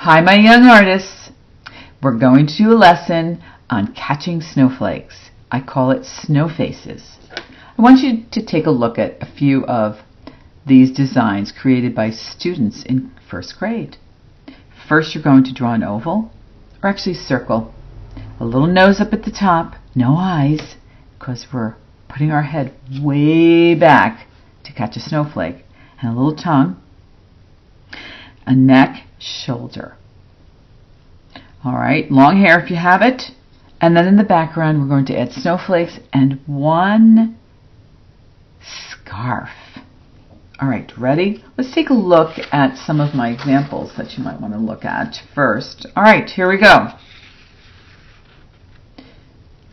Hi, my young artists. We're going to do a lesson on catching snowflakes. I call it snow faces. I want you to take a look at a few of these designs created by students in first grade. First, you're going to draw an oval, or actually a circle. A little nose up at the top, no eyes, because we're putting our head way back to catch a snowflake, and a little tongue, a neck, shoulder. All right, long hair if you have it. And then in the background, we're going to add snowflakes and one scarf. All right, ready? Let's take a look at some of my examples that you might want to look at first. All right, here we go.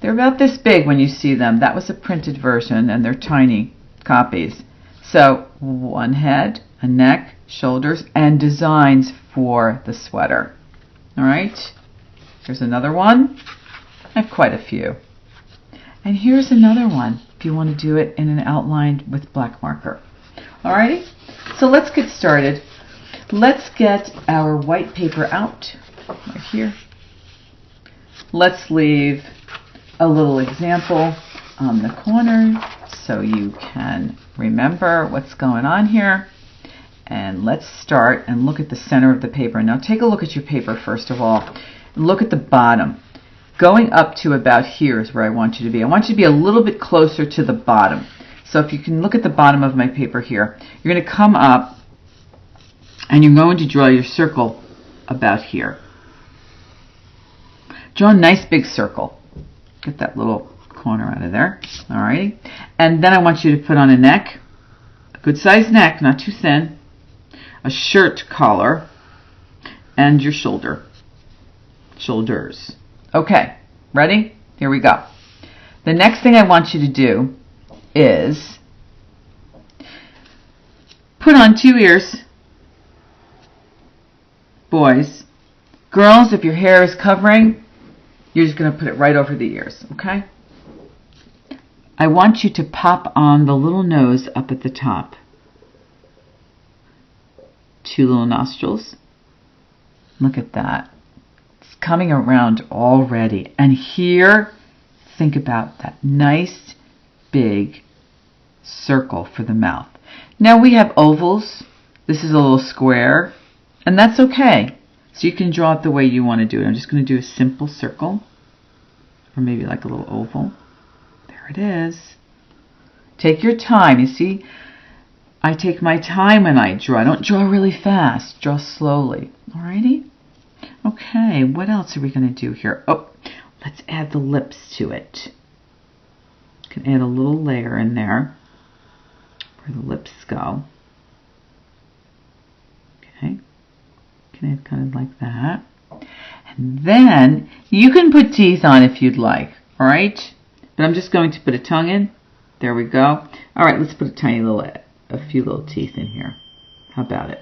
They're about this big when you see them. That was a printed version, and they're tiny copies. So one head, a neck, shoulders, and designs for the sweater. All right, here's another one. I have quite a few. And here's another one if you want to do it in an outline with black marker. Alrighty, so let's get started. Let's get our white paper out right here. Let's leave a little example on the corner so you can remember what's going on here. And let's start and look at the center of the paper. Now take a look at your paper first of all. Look at the bottom. Going up to about here is where I want you to be. I want you to be a little bit closer to the bottom. So if you can look at the bottom of my paper here, you're going to come up and you're going to draw your circle about here. Draw a nice big circle. Get that little corner out of there. Alrighty. And then I want you to put on a neck, a good sized neck, not too thin, a shirt collar, and your shoulders. Okay, ready? Here we go. The next thing I want you to do is put on 2 ears. Boys. Girls, if your hair is covering, you're just going to put it right over the ears, okay? I want you to pop on the little nose up at the top. 2 little nostrils. Look at that. Coming around already. And here, think about that nice big circle for the mouth. Now we have ovals. This is a little square, and that's okay. So you can draw it the way you want to do it. I'm just going to do a simple circle, or maybe like a little oval. There it is. Take your time. You see, I take my time when I draw. I don't draw really fast. Draw slowly. Alrighty? Okay, what else are we going to do here? Oh, let's add the lips to it. You can add a little layer in there where the lips go. Okay, you can add kind of like that. And then you can put teeth on if you'd like, all right? But I'm just going to put a tongue in. There we go. All right, let's put a few little teeth in here. How about it?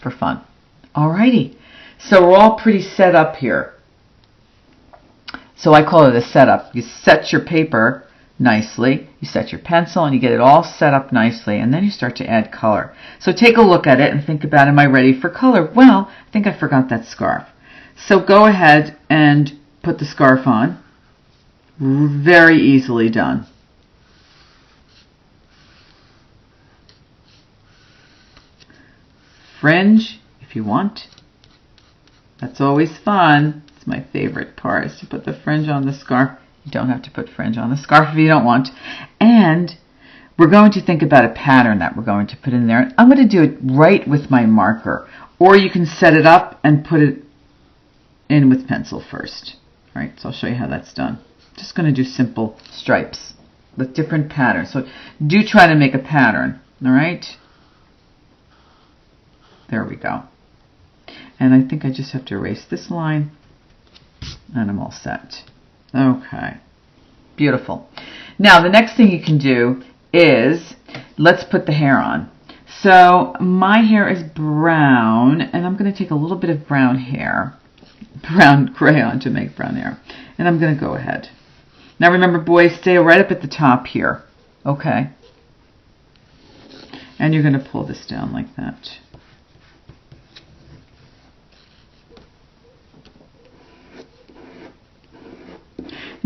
For fun. Alrighty, so we're all pretty set up here. So I call it a setup. You set your paper nicely, you set your pencil, and you get it all set up nicely, and then you start to add color. So take a look at it and think about, am I ready for color? Well, I think I forgot that scarf. So go ahead and put the scarf on. Very easily done. Fringe. If you want. That's always fun. It's my favorite part, is to put the fringe on the scarf. You don't have to put fringe on the scarf if you don't want. And we're going to think about a pattern that we're going to put in there. I'm going to do it right with my marker. Or you can set it up and put it in with pencil first. All right, so I'll show you how that's done. Just going to do simple stripes with different patterns. So do try to make a pattern. All right. There we go. And I think I just have to erase this line, and I'm all set. Okay, beautiful. Now the next thing you can do is, let's put the hair on. So my hair is brown, and I'm going to take a little bit of brown crayon to make brown hair. And I'm going to go ahead. Now remember, boys, stay right up at the top here. Okay. And you're going to pull this down like that.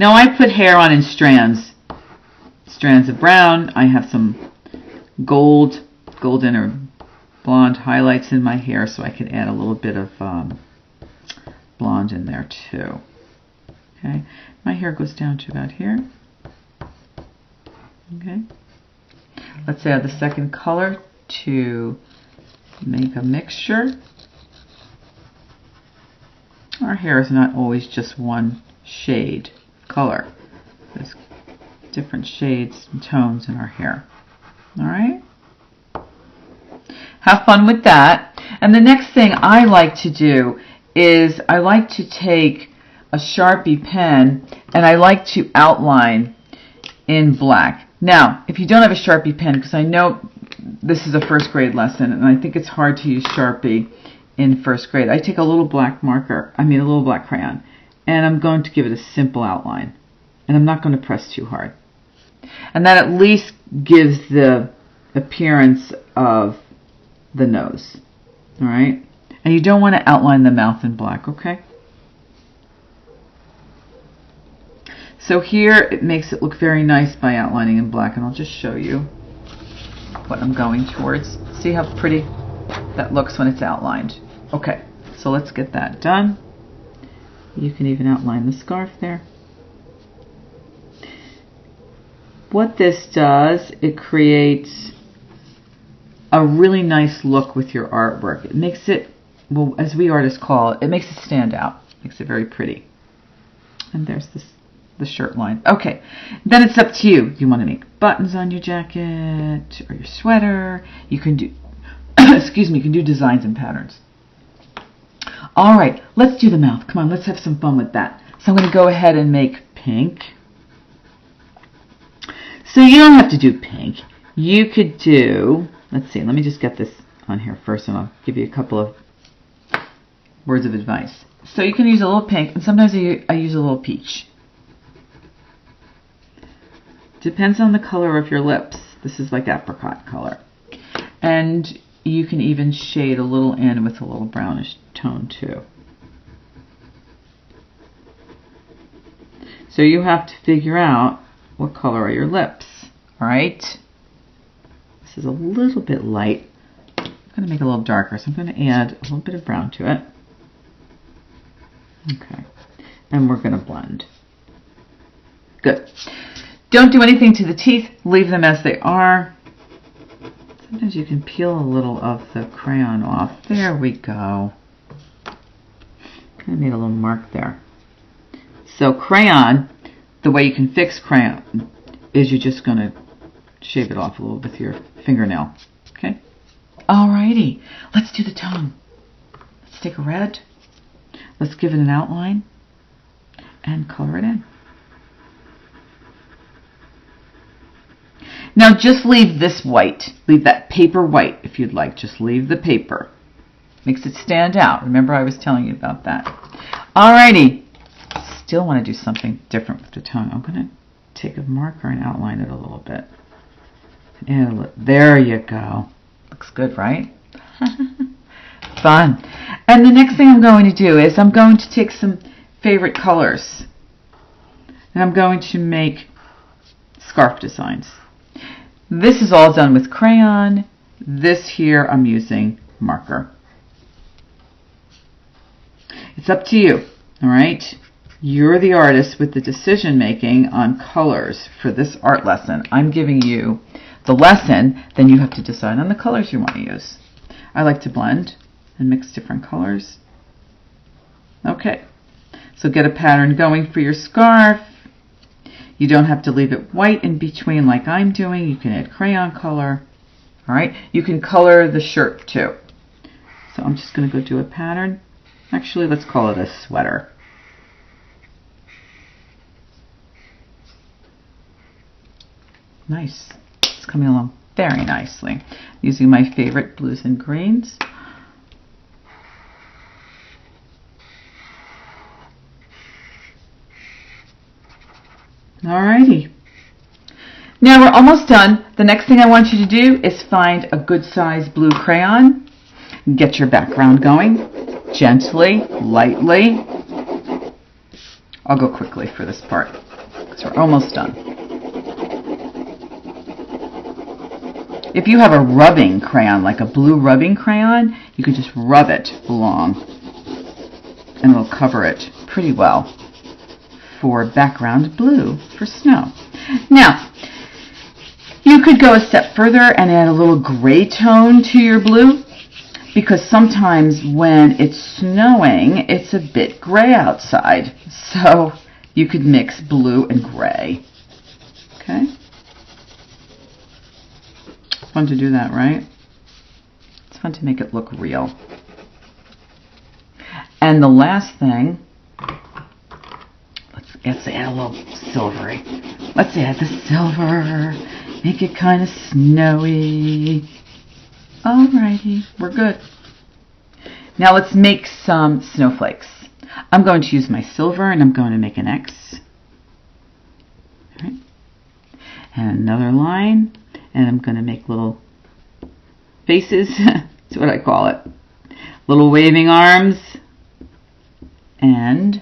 Now I put hair on in strands. Strands of brown. I have some golden or blonde highlights in my hair, so I can add a little bit of blonde in there too. Okay, my hair goes down to about here. Okay, let's add the second color to make a mixture. Our hair is not always just one shade color. There's different shades and tones in our hair. All right? Have fun with that. And the next thing I like to do is I like to take a Sharpie pen and I like to outline in black. Now, if you don't have a Sharpie pen, because I know this is a first grade lesson and I think it's hard to use Sharpie in first grade, I take a little black marker, a little black crayon, and I'm going to give it a simple outline. And I'm not going to press too hard. And that at least gives the appearance of the nose. All right? And you don't want to outline the mouth in black, okay? So here it makes it look very nice by outlining in black, and I'll just show you what I'm going towards. See how pretty that looks when it's outlined. Okay, so let's get that done. You can even outline the scarf there. What this does, it creates a really nice look with your artwork. It makes it, well, as we artists call it, it makes it stand out. Makes it very pretty. And there's the shirt line. Okay, then it's up to you. You want to make buttons on your jacket or your sweater. You can do, excuse me, you can do designs and patterns. All right, let's do the mouth. Come on, let's have some fun with that. So I'm going to go ahead and make pink. So you don't have to do pink. You could do, let's see, let me just get this on here first and I'll give you a couple of words of advice. So you can use a little pink, and sometimes I use a little peach. Depends on the color of your lips. This is like apricot color. And you can even shade a little in with a little brownish tone too. So you have to figure out what color are your lips, all right? This is a little bit light. I'm going to make it a little darker, so I'm going to add a little bit of brown to it. Okay, and we're going to blend. Good. Don't do anything to the teeth. Leave them as they are. Sometimes you can peel a little of the crayon off. There we go. Kind of made a little mark there. So crayon, the way you can fix crayon is you're just going to shave it off a little with your fingernail. Okay? Alrighty. Let's do the tongue. Let's take a red. Let's give it an outline and color it in. Now just leave this white. Leave that paper white if you'd like. Just leave the paper. Makes it stand out. Remember I was telling you about that. Alrighty. Still want to do something different with the tongue. I'm going to take a marker and outline it a little bit. There you go. Looks good, right? Fun. And the next thing I'm going to do is I'm going to take some favorite colors. And I'm going to make scarf designs. This is all done with crayon. This here I'm using marker. It's up to you, all right? You're the artist with the decision making on colors for this art lesson. I'm giving you the lesson, then you have to decide on the colors you want to use. I like to blend and mix different colors. Okay, so get a pattern going for your scarf. You don't have to leave it white in between like I'm doing. You can add crayon color. All right, you can color the shirt too. So I'm just going to go do a pattern. Actually, let's call it a sweater. Nice. It's coming along very nicely. Using my favorite blues and greens. Alrighty. Now we're almost done. The next thing I want you to do is find a good size blue crayon. Get your background going. Gently, lightly. I'll go quickly for this part. So we're almost done. If you have a rubbing crayon, like a blue rubbing crayon, you can just rub it along and it'll cover it pretty well for background blue for snow. Now, you could go a step further and add a little gray tone to your blue, because sometimes when it's snowing, it's a bit gray outside. So you could mix blue and gray. Okay? Fun to do that, right? It's fun to make it look real. And the last thing, let's add a little silvery. Let's add the silver. Make it kind of snowy. Alrighty, we're good. Now let's make some snowflakes. I'm going to use my silver and I'm going to make an X. All right. And another line. And I'm going to make little faces. That's what I call it. Little waving arms. And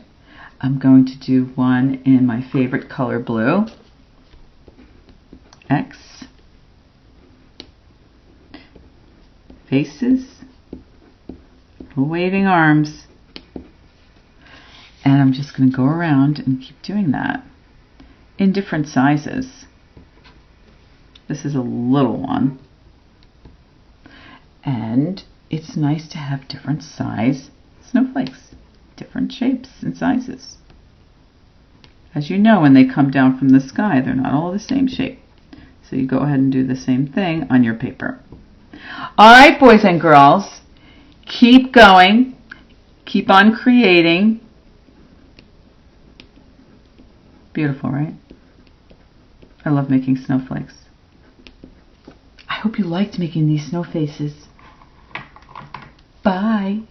I'm going to do one in my favorite color blue. X. Faces. Little waving arms. And I'm just going to go around and keep doing that in different sizes. This is a little one. And it's nice to have different size snowflakes, different shapes and sizes. As you know, when they come down from the sky, they're not all the same shape. So you go ahead and do the same thing on your paper. All right, boys and girls, keep going. Keep on creating. Beautiful, right? I love making snowflakes. I hope you liked making these snow faces. Bye.